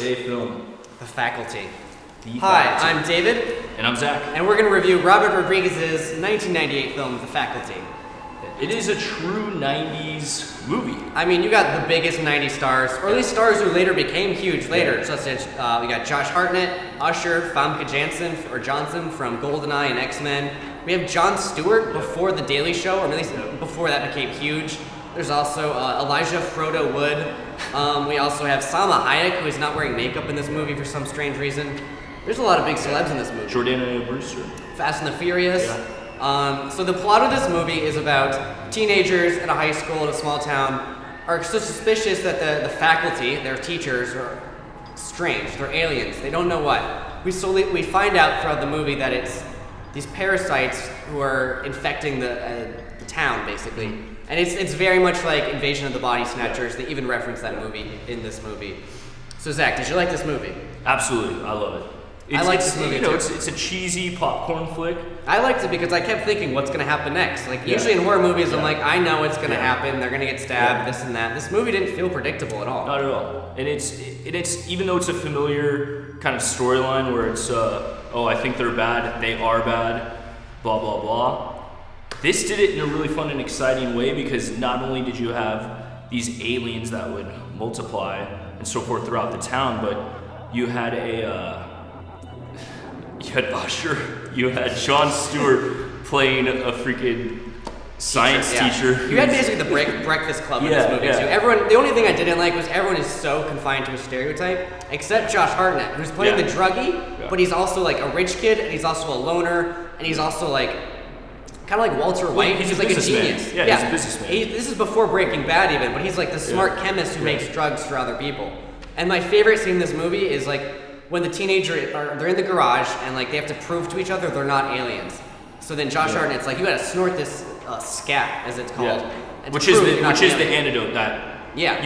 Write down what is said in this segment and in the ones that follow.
1998 film. The Faculty. Hi, I'm David. And I'm Zach. And we're going to review Robert Rodriguez's 1998 film, The Faculty. It is a true 90s movie. I mean, you got the biggest 90s stars, or at least stars who later became huge later, such as we got Josh Hartnett, Usher, Famke Johnson from GoldenEye and X-Men. We have Jon Stewart before The Daily Show, or at least before that became huge. There's also Elijah Frodo Wood. We also have Salma Hayek, who is not wearing makeup in this movie for some strange reason. There's a lot of big celebs in this movie. Jordana Brewster. Fast and the Furious. So the plot of this movie is about teenagers at a high school in a small town are so suspicious that the faculty, their teachers, are strange. They're aliens. They don't know what. We find out throughout the movie that it's these parasites who are infecting the town, basically. And it's very much like Invasion of the Body Snatchers. They even reference that movie in this movie. So Zach, did you like this movie? Absolutely, I love it. I like this movie too. It's a cheesy popcorn flick. I liked it because I kept thinking, what's going to happen next? Like, usually in horror movies, I'm like, I know what's going to happen. They're going to get stabbed, this and that. This movie didn't feel predictable at all. Not at all. And it's even though it's a familiar kind of storyline where it's, I think they're bad, they are bad, blah, blah, blah. This did it in a really fun and exciting way because not only did you have these aliens that would multiply and so forth throughout the town, but you had you had Usher, you had Jon Stewart playing a freaking science teacher. You had basically the Breakfast Club in this movie too. Everyone, the only thing I didn't like was everyone is so confined to a stereotype, except Josh Hartnett, who's playing the druggie, but he's also like a rich kid, and he's also a loner, and he's also like kind of like Walter White. He's like a genius. Yeah, he's a businessman. This is before Breaking Bad even, but he's like the smart chemist who makes drugs for other people. And my favorite scene in this movie is like when the they're in the garage and like they have to prove to each other they're not aliens. So then Josh Hartnett's like, you gotta snort this scat, as it's called, which is the antidote that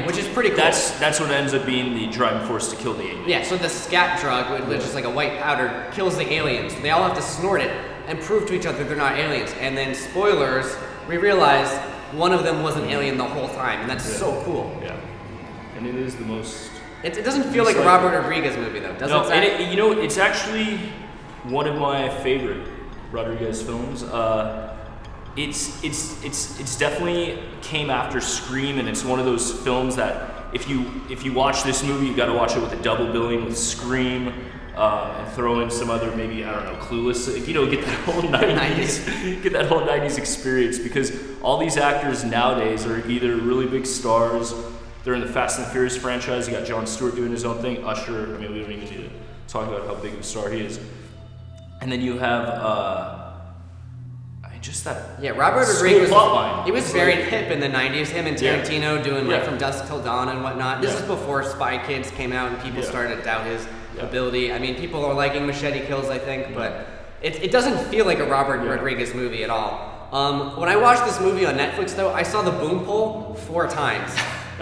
which is pretty cool. That's what ends up being the driving force to kill the aliens. Yeah, so the scat drug, which is like a white powder, kills the aliens. They all have to snort it and prove to each other they're not aliens. And then spoilers, we realize one of them was an alien the whole time, and that's so cool. Yeah, and it is the most. It doesn't feel like a Robert Rodriguez movie though, does it? No, and it's actually one of my favorite Rodriguez films. It's definitely came after Scream, and it's one of those films that if you watch this movie, you got to watch it with a double billing with Scream, and throw in some other maybe Clueless. Get that whole 90s, get that whole 90s experience because all these actors nowadays are either really big stars. They're in the Fast and the Furious franchise. You got Jon Stewart doing his own thing. Usher. I mean, we don't even need to talk about how big of a star he is. And then you have just that. Yeah, Robert Rodriguez. Plotline. He was very hip in the '90s. Him and Tarantino doing like From Dusk Till Dawn and whatnot. This is before Spy Kids came out and people started to doubt his ability. I mean, people are liking Machete Kills, I think, but it doesn't feel like a Robert Rodriguez movie at all. When I watched this movie on Netflix, though, I saw the boom pole 4 times.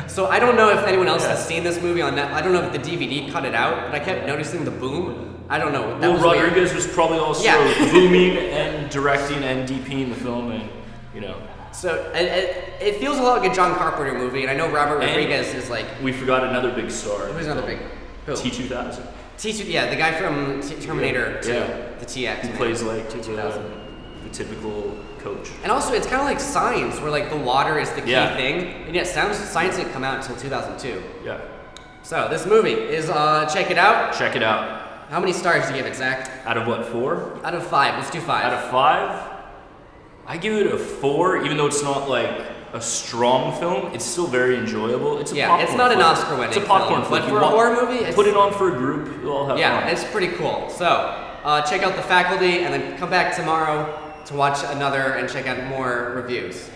So I don't know if anyone else has seen this movie on Netflix. I don't know if the DVD cut it out, but I kept noticing the boom. I don't know. Rodriguez was probably also booming and directing and DPing the film, and So it feels a lot like a John Carpenter movie, and I know Robert Rodriguez is like. We forgot another big star. Who's another big? Who? T-2000. The guy from Terminator 2, the TX. He plays like T-2000. The typical coach. And also, it's kind of like science, where like the water is the key thing, and yet science didn't come out until 2002. Yeah. So this movie is check it out. Check it out. How many stars do you give it, Zach? Out of what, 4? Out of 5. Let's do 5. Out of 5, I give it a 4, even though it's not like a strong film. It's still very enjoyable. It's a popcorn it's not an Oscar-winning film. It's a popcorn film, film. But for a horror movie, put it on for a group. You'll all have fun. Yeah, it's pretty cool. So check out The Faculty, and then come back tomorrow to watch another and check out more reviews.